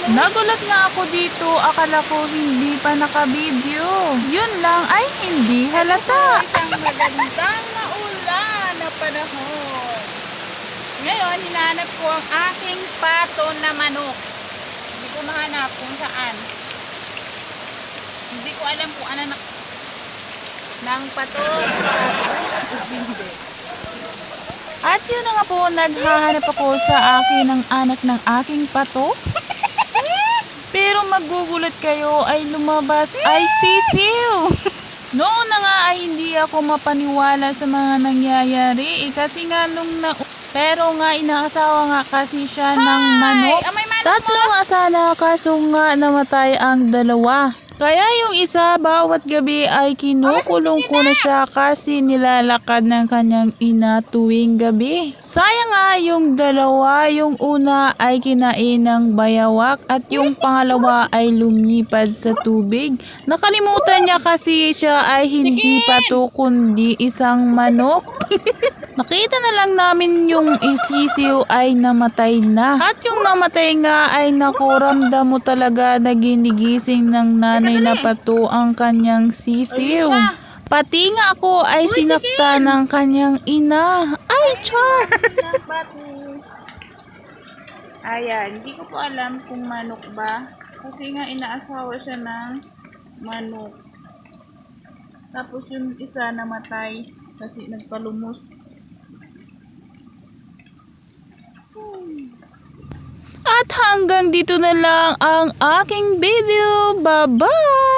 Nagulat nga ako dito, akala ko hindi pa naka-video. Yun lang ay hindi halata. Isang magandang maulan na panahon. Ngayon, hinahanap ko ang aking pato na manok. Hindi ko mahanap kung saan. Hindi ko alam kung ano ng pato. Hindi. At yun na nga po, naghahanap ako sa akin ng anak ng aking pato. Pero magugulat kayo ay lumabas ay sisiw. Noon na nga ay hindi ako mapaniwala sa mga nangyayari. Kasi nga pero nga inaasawa nga kasi siya ng manok. May manok Tatlo nga sana kaso nga namatay ang dalawa. Kaya yung isa bawat gabi ay kinukulong ko na siya kasi nilalakad ng kanyang ina tuwing gabi. Sayang nga yung dalawa, yung una ay kinain ng bayawak at yung pangalawa ay lumipad sa tubig. Nakalimutan niya kasi siya ay hindi pato kundi isang manok. Nakita na lang namin yung isisiw ay namatay na. At yung namatay nga ay nakuramdam mo talaga na ginigising ng nanay na pato ang kanyang sisiw. Pati nga ako ay sinakta ng kanyang ina. Ay, char! Ayan, hindi ko po alam kung manok ba. Kasi nga inaasawa siya ng manok. Tapos yung isa namatay kasi nagpalumos. At hanggang dito na lang ang aking video. Bye-bye!